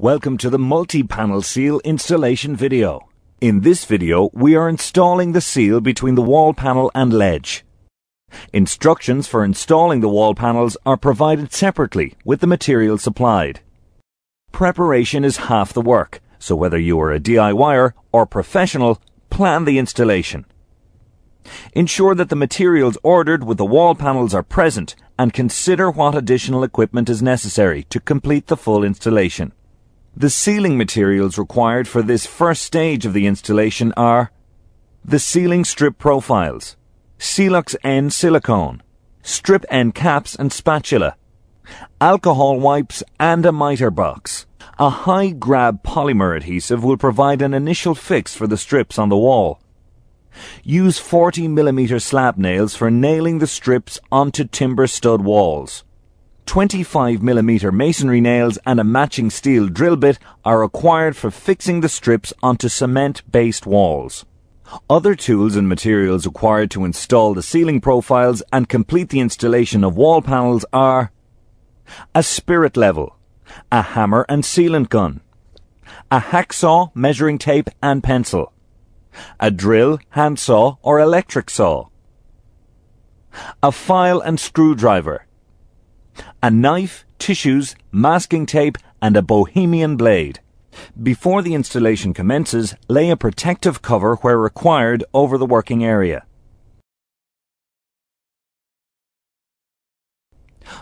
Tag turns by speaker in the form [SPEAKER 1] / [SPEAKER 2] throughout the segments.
[SPEAKER 1] Welcome to the multi-panel seal installation video. In this video, we are installing the seal between the wall panel and ledge. Instructions for installing the wall panels are provided separately with the material supplied. Preparation is half the work, so whether you are a DIYer or professional, plan the installation. Ensure that the materials ordered with the wall panels are present and consider what additional equipment is necessary to complete the full installation. The sealing materials required for this first stage of the installation are the sealing strip profiles, Celux N silicone, strip end caps and spatula, alcohol wipes and a miter box. A high grab polymer adhesive will provide an initial fix for the strips on the wall. Use 40mm slab nails for nailing the strips onto timber stud walls. 25mm masonry nails and a matching steel drill bit are required for fixing the strips onto cement-based walls. Other tools and materials required to install the sealing profiles and complete the installation of wall panels are a spirit level, a hammer and sealant gun, a hacksaw, measuring tape and pencil, a drill, handsaw or electric saw, a file and screwdriver, a knife, tissues, masking tape and a bohemian blade. Before the installation commences, lay a protective cover where required over the working area.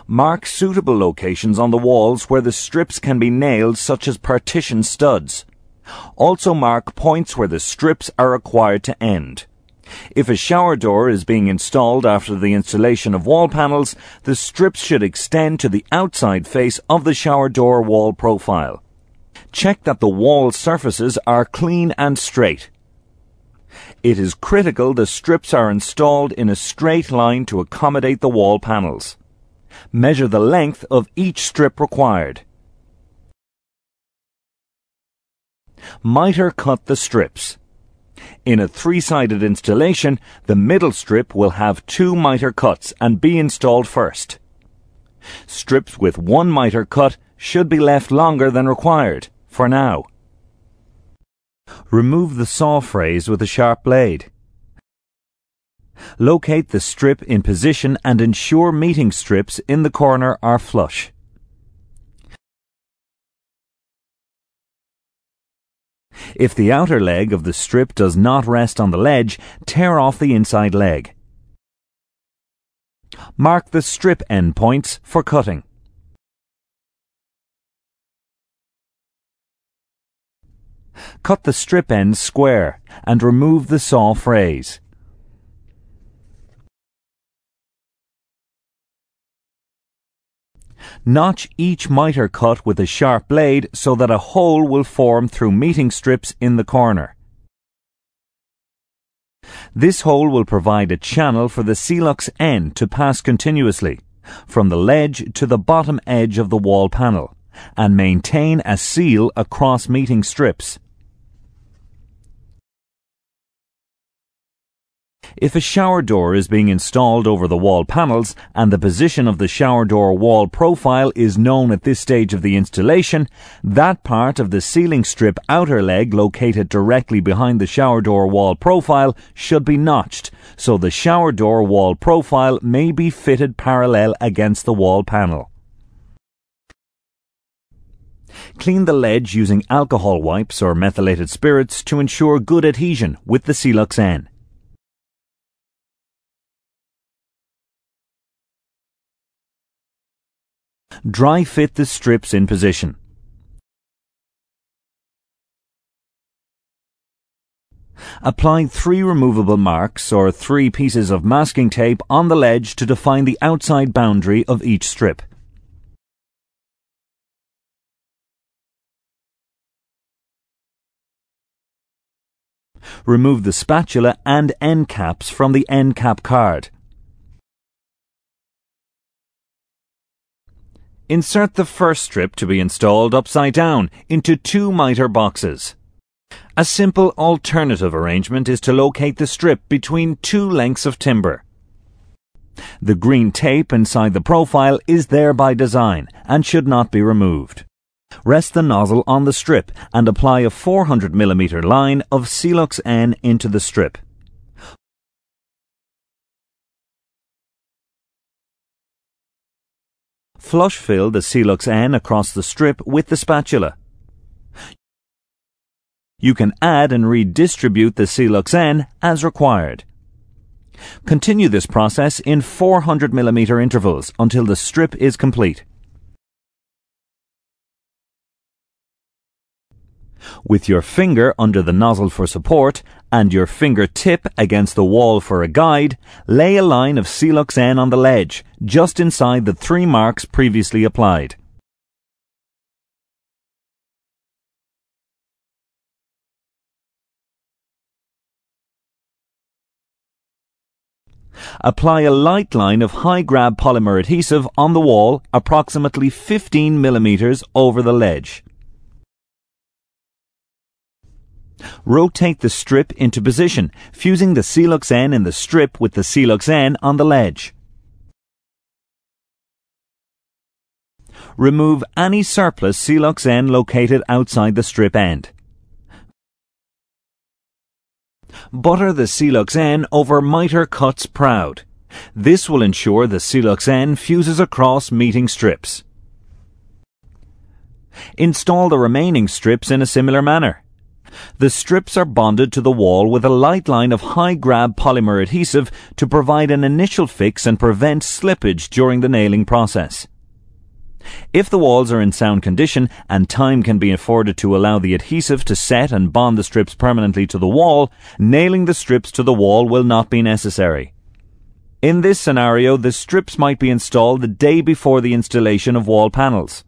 [SPEAKER 1] Mark suitable locations on the walls where the strips can be nailed, such as partition studs. Also mark points where the strips are required to end. If a shower door is being installed after the installation of wall panels, the strips should extend to the outside face of the shower door wall profile. Check that the wall surfaces are clean and straight. It is critical the strips are installed in a straight line to accommodate the wall panels. Measure the length of each strip required. Miter cut the strips. In a three-sided installation, the middle strip will have 2 miter cuts and be installed first. Strips with 1 miter cut should be left longer than required, for now. Remove the saw phrase with a sharp blade. Locate the strip in position and ensure meeting strips in the corner are flush. If the outer leg of the strip does not rest on the ledge, tear off the inside leg. Mark the strip end points for cutting. Cut the strip ends square and remove the saw phrase. Notch each miter cut with a sharp blade so that a hole will form through meeting strips in the corner. This hole will provide a channel for the Celux N to pass continuously from the ledge to the bottom edge of the wall panel and maintain a seal across meeting strips. If a shower door is being installed over the wall panels and the position of the shower door wall profile is known at this stage of the installation, that part of the sealing strip outer leg located directly behind the shower door wall profile should be notched, so the shower door wall profile may be fitted parallel against the wall panel. Clean the ledge using alcohol wipes or methylated spirits to ensure good adhesion with the Celux N. Dry fit the strips in position. Apply 3 removable marks or 3 pieces of masking tape on the ledge to define the outside boundary of each strip. Remove the spatula and end caps from the end cap card. Insert the first strip to be installed upside down into 2 miter boxes. A simple alternative arrangement is to locate the strip between 2 lengths of timber. The green tape inside the profile is there by design and should not be removed. Rest the nozzle on the strip and apply a 400mm line of Cealux N into the strip. Flush fill the Cealux N across the strip with the spatula. You can add and redistribute the Cealux N as required. Continue this process in 400mm intervals until the strip is complete. With your finger under the nozzle for support and your fingertip against the wall for a guide, lay a line of Cealux N on the ledge, just inside the 3 marks previously applied. Apply a light line of high grab polymer adhesive on the wall approximately 15mm over the ledge. Rotate the strip into position, fusing the Cealux N in the strip with the Cealux N on the ledge. Remove any surplus Cealux N located outside the strip end. Butter the Cealux N over miter cuts proud. This will ensure the Cealux N fuses across meeting strips. Install the remaining strips in a similar manner. The strips are bonded to the wall with a light line of high grab polymer adhesive to provide an initial fix and prevent slippage during the nailing process. If the walls are in sound condition and time can be afforded to allow the adhesive to set and bond the strips permanently to the wall, nailing the strips to the wall will not be necessary. In this scenario, the strips might be installed the day before the installation of wall panels.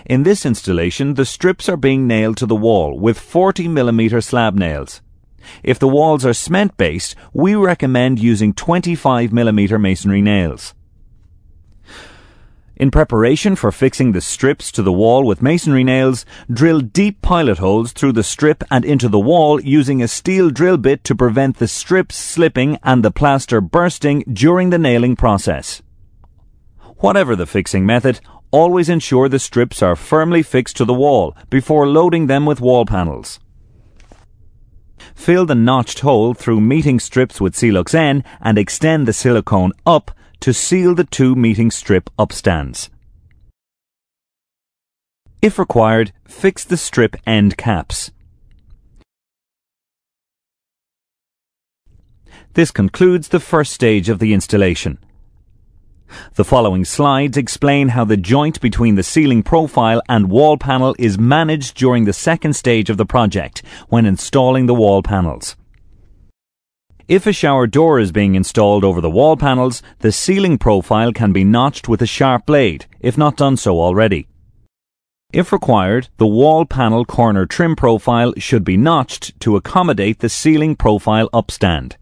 [SPEAKER 1] In this installation, the strips are being nailed to the wall with 40mm slab nails. If the walls are cement-based, we recommend using 25mm masonry nails. In preparation for fixing the strips to the wall with masonry nails, drill deep pilot holes through the strip and into the wall using a steel drill bit to prevent the strips slipping and the plaster bursting during the nailing process. Whatever the fixing method, always ensure the strips are firmly fixed to the wall before loading them with wall panels. Fill the notched hole through meeting strips with Cealux N and extend the silicone up to seal the 2 meeting strip upstands. If required, fix the strip end caps. This concludes the first stage of the installation. The following slides explain how the joint between the ceiling profile and wall panel is managed during the second stage of the project, when installing the wall panels. If a shower door is being installed over the wall panels, the ceiling profile can be notched with a sharp blade, if not done so already. If required, the wall panel corner trim profile should be notched to accommodate the ceiling profile upstand.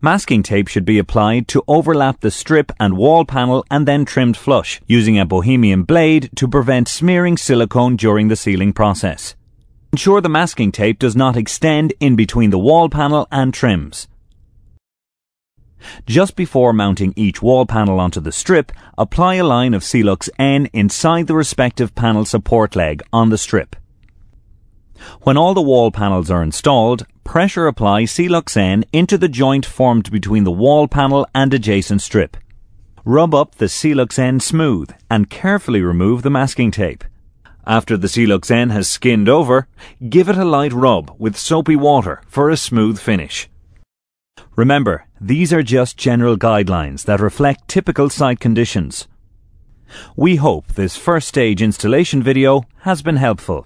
[SPEAKER 1] Masking tape should be applied to overlap the strip and wall panel and then trimmed flush, using a bohemian blade to prevent smearing silicone during the sealing process. Ensure the masking tape does not extend in between the wall panel and trims. Just before mounting each wall panel onto the strip, apply a line of Cealux N inside the respective panel support leg on the strip. When all the wall panels are installed, pressure apply Cealux N into the joint formed between the wall panel and adjacent strip. Rub up the Cealux N smooth and carefully remove the masking tape. After the Cealux N has skinned over, give it a light rub with soapy water for a smooth finish. Remember, these are just general guidelines that reflect typical site conditions. We hope this first stage installation video has been helpful.